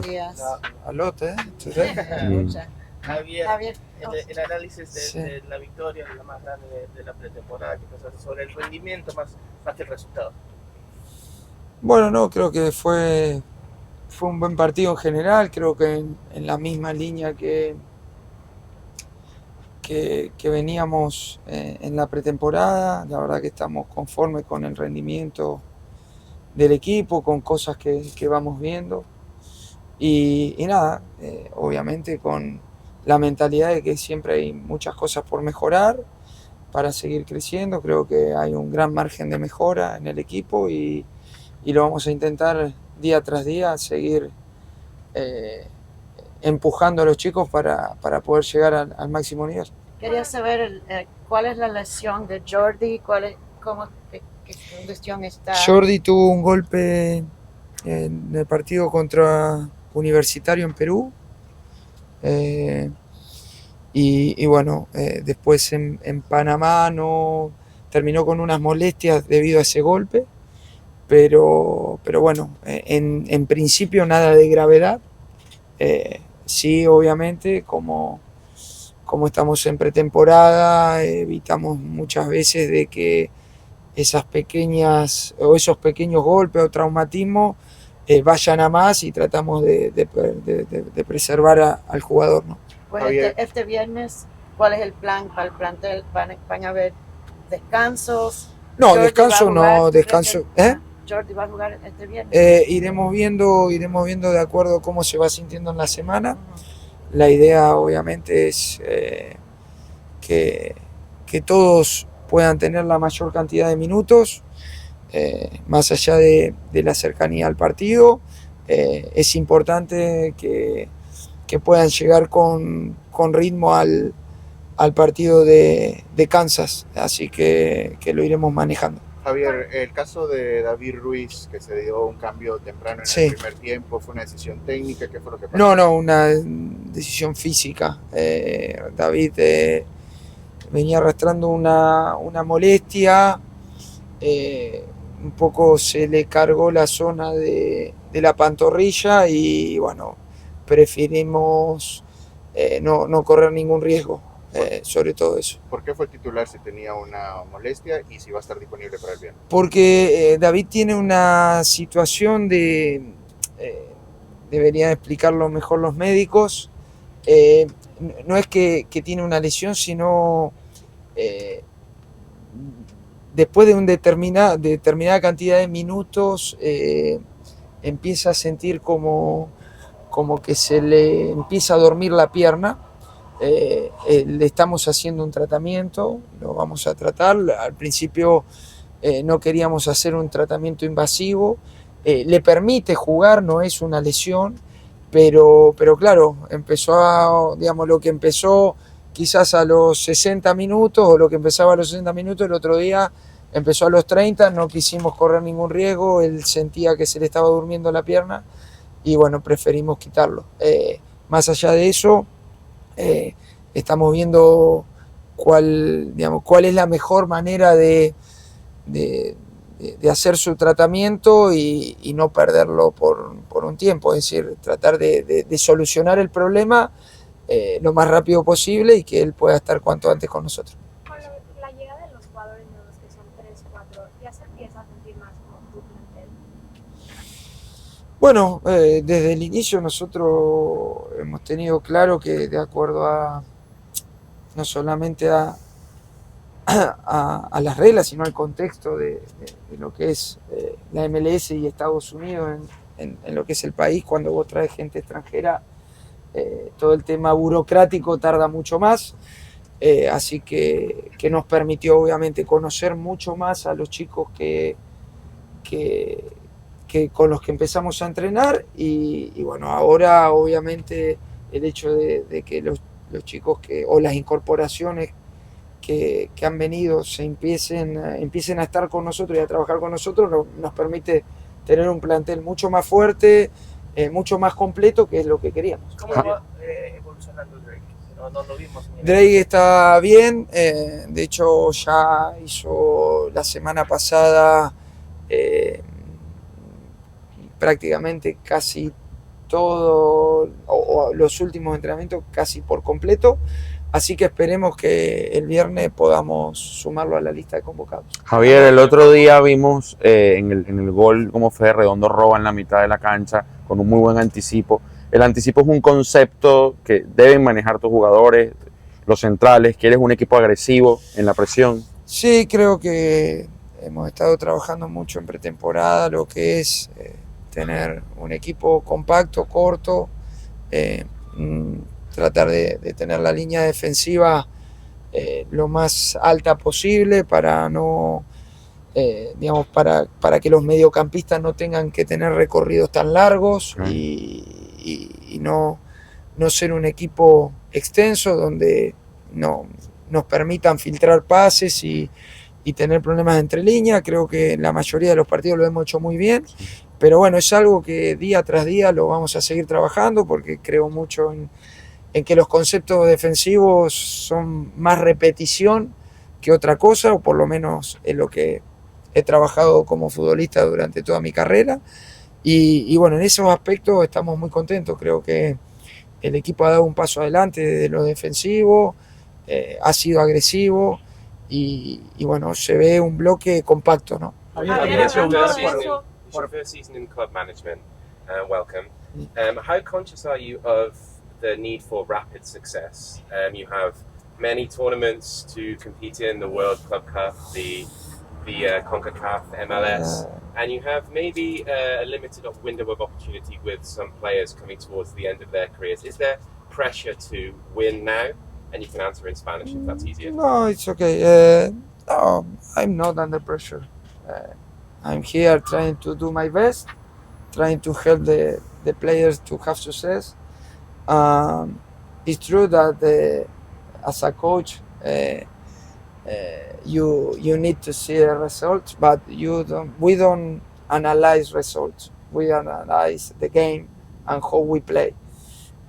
días. A lot, today. Muchas. Javier, Javier, el análisis Sí. de la victoria, la más grande de la pretemporada, que pasaste sobre el rendimiento más que el resultado. Bueno, no, creo que fue un buen partido en general, creo que en la misma línea que veníamos en la pretemporada. La verdad que estamos conformes con el rendimiento del equipo, con cosas que vamos viendo. Y nada, obviamente con la mentalidad de que siempre hay muchas cosas por mejorar para seguir creciendo. Creo que hay un gran margen de mejora en el equipo y lo vamos a intentar día tras día seguir eh, empujando a los chicos para poder llegar al máximo nivel. quería saber cuál es la lesión de Jordi, qué condición está. Jordi tuvo un golpe en el partido contra Universitario en Perú. Y bueno, después en Panamá no terminó con unas molestias debido a ese golpe, pero bueno, en principio nada de gravedad. Sí, obviamente, como estamos en pretemporada, evitamos muchas veces de que esas pequeñas o esos pequeños golpes o traumatismos vayan a más y tratamos de preservar al jugador, ¿no? Pues este viernes, ¿cuál es el plan para el plantel? ¿Van a haber descansos? No, Jordi descanso va a jugar, no, descanso. Jordi va a jugar este viernes. Iremos viendo de acuerdo a cómo se va sintiendo en la semana. La idea obviamente es que, que todos puedan tener la mayor cantidad de minutos, más allá de la cercanía al partido. Es importante que puedan llegar con ritmo al partido de Kansas, así que lo iremos manejando. Javier, el caso de David Ruiz, que se dio un cambio temprano en Sí. el primer tiempo, ¿fue una decisión técnica? ¿Qué fue lo que pasó? No, una decisión física. David venía arrastrando una molestia, un poco se le cargó la zona de la pantorrilla y bueno, preferimos no correr ningún riesgo sobre todo eso. ¿Por qué fue el titular si tenía una molestia y si va a estar disponible para el viernes? Porque David tiene una situación deberían explicarlo mejor los médicos, no es que tiene una lesión, sino después de una determinada cantidad de minutos empieza a sentir como que se le empieza a dormir la pierna. Le estamos haciendo un tratamiento, lo vamos a tratar. Al principio no queríamos hacer un tratamiento invasivo. Le permite jugar, no es una lesión, pero claro, digamos, lo que empezó quizás a los 60 minutos o lo que empezaba a los 60 minutos, el otro día empezó a los 30, no quisimos correr ningún riesgo, él sentía que se le estaba durmiendo la pierna y bueno, preferimos quitarlo. Más allá de eso, estamos viendo cuál es la mejor manera de hacer su tratamiento y no perderlo por un tiempo, es decir, tratar de solucionar el problema lo más rápido posible y que él pueda estar cuanto antes con nosotros. Con la llegada de los jugadores nuevos, que son 3, 4, ¿ya se empieza a sentir más como tu plantel? Bueno, desde el inicio nosotros hemos tenido claro que de acuerdo no solamente a las reglas, sino al contexto de lo que es la MLS y Estados Unidos en lo que es el país. Cuando vos traes gente extranjera, todo el tema burocrático tarda mucho más, así que nos permitió obviamente conocer mucho más a los chicos que con los que empezamos a entrenar y bueno, ahora obviamente el hecho de que los chicos o las incorporaciones que han venido empiecen a estar con nosotros y a trabajar con nosotros nos permite tener un plantel mucho más fuerte, mucho más completo, que es lo que queríamos. ¿Cómo va evolucionando Drake? No lo vimos. Drake está bien, de hecho ya hizo la semana pasada prácticamente casi todo o los últimos entrenamientos casi por completo, así que esperemos que el viernes podamos sumarlo a la lista de convocados. Javier, el otro día vimos en el gol como Fede Redondo roba en la mitad de la cancha con un muy buen anticipo. El anticipo es un concepto que deben manejar tus jugadores, los centrales, que eres un equipo agresivo en la presión. Sí, creo que hemos estado trabajando mucho en pretemporada, lo que es tener un equipo compacto, corto, tratar de tener la línea defensiva lo más alta posible para no, digamos, para que los mediocampistas no tengan que tener recorridos tan largos y no ser un equipo extenso donde no nos permitan filtrar pases y tener problemas entre líneas. Creo que en la mayoría de los partidos lo hemos hecho muy bien, pero bueno, es algo que día tras día lo vamos a seguir trabajando porque creo mucho en que los conceptos defensivos son más repetición que otra cosa, o por lo menos es lo que he trabajado como futbolista durante toda mi carrera. Y bueno, en esos aspectos estamos muy contentos. Creo que el equipo ha dado un paso adelante desde lo defensivo, ha sido agresivo y bueno, se ve un bloque compacto, ¿no? It's your first season in club management. Welcome. How conscious are you of the need for rapid success? You have many tournaments to compete in, the World Club Cup, the CONCACAF, MLS, and you have maybe a limited window of opportunity with some players coming towards the end of their careers. Is there pressure to win now? And you can answer in Spanish if that's easier. No, it's okay. No, I'm not under pressure. I'm here trying to do my best, trying to help the players to have success. It's true that as a coach, you need to see the results, but we don't analyze results. We analyze the game and how we play.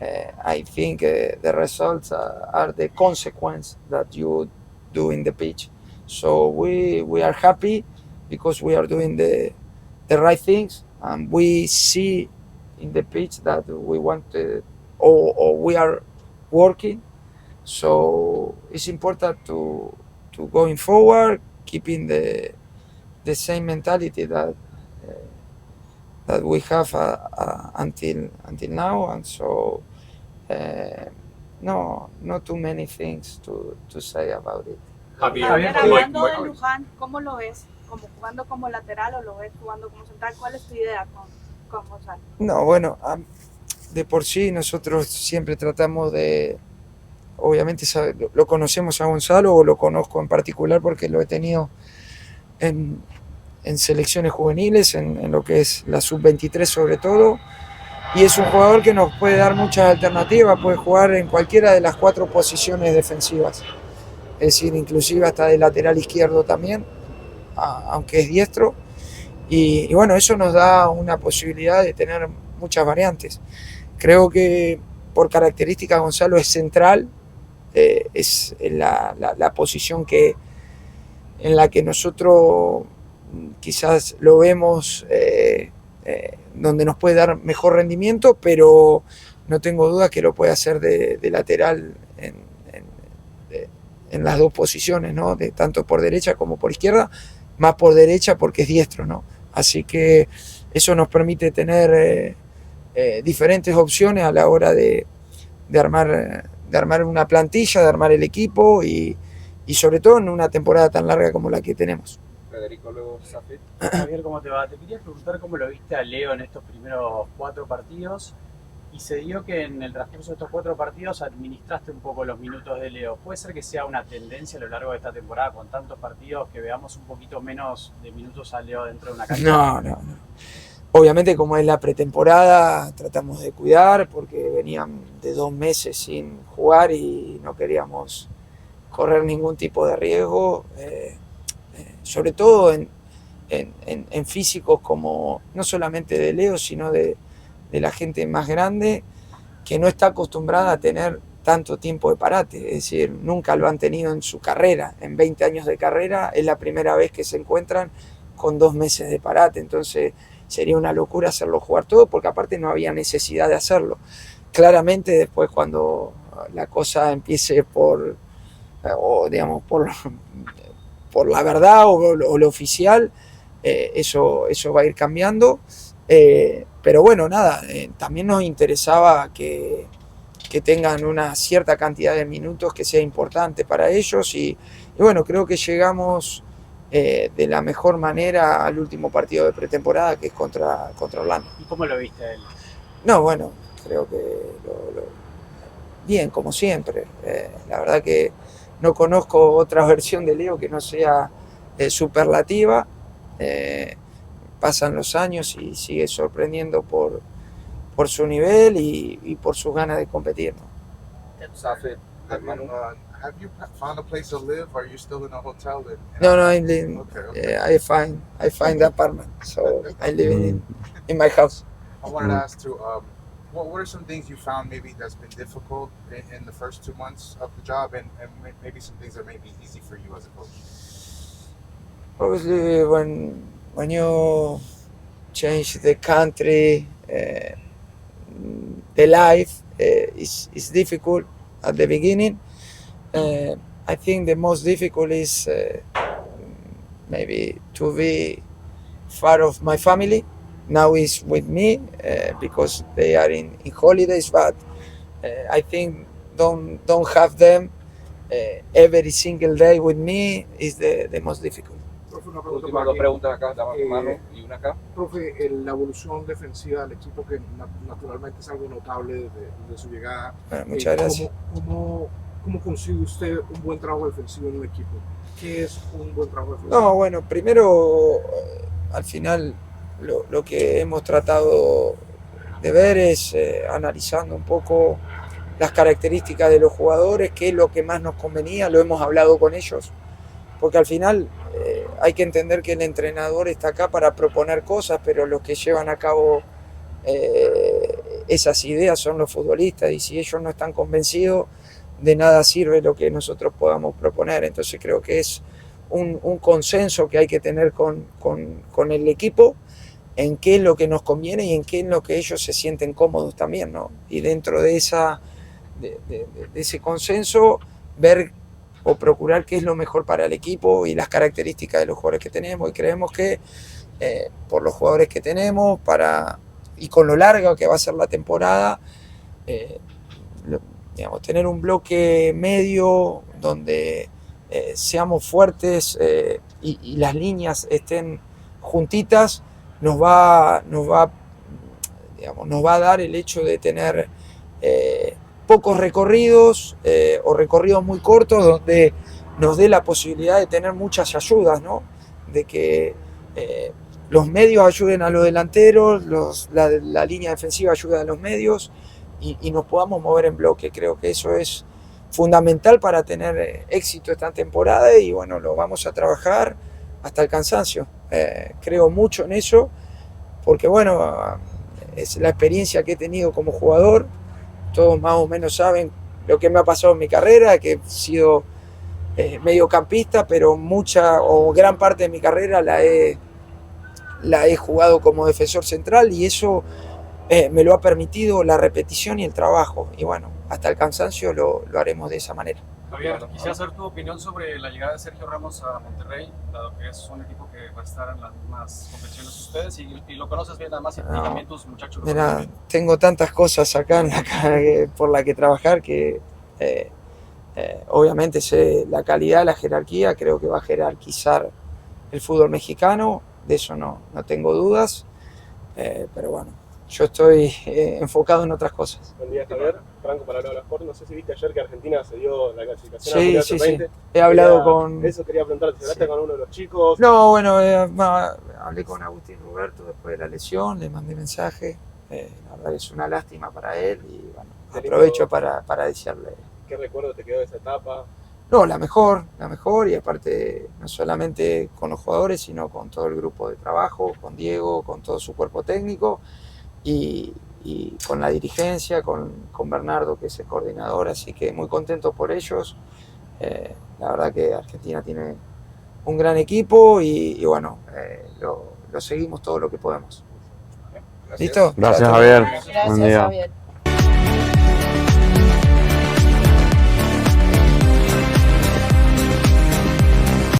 I think the results are the consequence that you do in the pitch. So we are happy because we are doing the right things, and we see in the pitch that we want or we are working. So it's important to going forward, keeping the same mentality that we have until now, and so no, not too many things to say about it. Javier, hablando de Luján, ¿cómo lo ves? ¿Como jugando como lateral o lo ves jugando como central? ¿Cuál es tu idea con Gonzalo? No, bueno, de por sí nosotros siempre tratamos de, obviamente lo conocemos a Gonzalo, o lo conozco en particular porque lo he tenido en selecciones juveniles, en lo que es la sub-23 sobre todo, y es un jugador que nos puede dar muchas alternativas, puede jugar en cualquiera de las 4 posiciones defensivas, es decir, inclusive hasta de lateral izquierdo también, aunque es diestro, y bueno, eso nos da una posibilidad de tener muchas variantes. Creo que por característica Gonzalo es central, es la posición en la que nosotros quizás lo vemos donde nos puede dar mejor rendimiento, pero no tengo duda que lo puede hacer de lateral en las 2 posiciones, ¿no? Tanto por derecha como por izquierda, más por derecha porque es diestro, ¿no? Así que eso nos permite tener diferentes opciones a la hora de armar una plantilla, de armar el equipo y sobre todo en una temporada tan larga como la que tenemos. Federico, luego Safet. Javier, ¿cómo te va? Te quería preguntar cómo lo viste a Leo en estos primeros 4 partidos, y se dio que en el transcurso de estos 4 partidos administraste un poco los minutos de Leo. ¿Puede ser que sea una tendencia a lo largo de esta temporada, con tantos partidos, que veamos un poquito menos de minutos a Leo dentro de una cancha? No. Obviamente, como es la pretemporada, tratamos de cuidar porque venían de 2 meses sin jugar y no queríamos correr ningún tipo de riesgo, sobre todo en físicos como no solamente de Leo, sino de la gente más grande que no está acostumbrada a tener tanto tiempo de parate, es decir, nunca lo han tenido en su carrera, en 20 años de carrera es la primera vez que se encuentran con 2 meses de parate, entonces sería una locura hacerlo jugar todo, porque aparte no había necesidad de hacerlo. Claramente después cuando la cosa empiece por, o digamos, por la verdad o lo oficial, eso va a ir cambiando. Pero bueno, nada, también nos interesaba que tengan una cierta cantidad de minutos que sea importante para ellos y bueno, creo que llegamos de la mejor manera al último partido de pretemporada, que es contra Orlando. ¿Y cómo lo viste a él? No, bueno, creo que bien, como siempre. La verdad que no conozco otra versión de Leo que no sea superlativa. Pasan los años y sigue sorprendiendo por su nivel y por sus ganas de competir, ¿no? Have you found a place to live? Are you still in a hotel? No, I'm living. Okay. I find the apartment, so I'm living in my house. I wanted to ask too, what are some things you found maybe that's been difficult in the first 2 months of the job, and maybe some things that may be easy for you as a coach? Obviously, when you change the country, the life is difficult at the beginning. I think the most difficult is maybe to be far of my family. Now is with me because they are in holidays, but I think don't have them every single day with me is the most difficult. Profe, una pregunta Últimas por dos aquí. preguntas acá, mano y una acá. Profe, la evolución defensiva del equipo, que naturalmente es algo notable desde su llegada. Bueno, muchas gracias. ¿Cómo consigue usted un buen trabajo defensivo en un equipo? ¿Qué es un buen trabajo defensivo? No, bueno, primero, al final, lo que hemos tratado de ver es analizando un poco las características de los jugadores, qué es lo que más nos convenía, lo hemos hablado con ellos, porque al final hay que entender que el entrenador está acá para proponer cosas, pero los que llevan a cabo esas ideas son los futbolistas, y si ellos no están convencidos, de nada sirve lo que nosotros podamos proponer. Entonces creo que es un consenso que hay que tener con el equipo en qué es lo que nos conviene y en qué es lo que ellos se sienten cómodos también, ¿no? Y dentro de ese consenso, ver o procurar qué es lo mejor para el equipo y las características de los jugadores que tenemos. Y creemos que por los jugadores que tenemos y con lo larga que va a ser la temporada, digamos, tener un bloque medio donde seamos fuertes y las líneas estén juntitas, nos va a dar el hecho de tener pocos recorridos o recorridos muy cortos, donde nos dé la posibilidad de tener muchas ayudas, ¿no? De que los medios ayuden a los delanteros, la línea defensiva ayuda a los medios y nos podamos mover en bloque. Creo que eso es fundamental para tener éxito esta temporada y bueno, lo vamos a trabajar hasta el cansancio. Creo mucho en eso porque bueno, es la experiencia que he tenido como jugador. Todos más o menos saben lo que me ha pasado en mi carrera, que he sido mediocampista, pero mucha o gran parte de mi carrera la he jugado como defensor central y eso me lo ha permitido la repetición y el trabajo. Y bueno, hasta el cansancio lo haremos de esa manera. Javier, quisiera saber tu opinión sobre la llegada de Sergio Ramos a Monterrey, dado que es un equipo que va a estar en las mismas competiciones ustedes y lo conoces bien además y también tus muchachos. Mira, tengo tantas cosas acá en la cara por la que trabajar que obviamente sé la calidad, la jerarquía, creo que va a jerarquizar el fútbol mexicano, de eso no tengo dudas, pero bueno, yo estoy enfocado en otras cosas. Buen día, Javier. Franco para hablar Sport. No sé si viste ayer que Argentina se dio la clasificación Sí, a Mundial sí, Sub-20. sí. He hablado con... Eso quería preguntarte, si hablaste con uno de los chicos. No, bueno, hablé con Agustín Roberto después de la lesión, le mandé mensaje. La verdad es una lástima para él y bueno, aprovecho para desearle. ¿Qué recuerdo te quedó de esa etapa? No, la mejor y aparte no solamente con los jugadores, sino con todo el grupo de trabajo, con Diego, con todo su cuerpo técnico y con la dirigencia, con Bernardo, que es el coordinador, así que muy contento por ellos. La verdad que Argentina tiene un gran equipo y bueno, lo seguimos todo lo que podemos. ¿Listo? Gracias, Javier. Gracias, Buen día. Javier.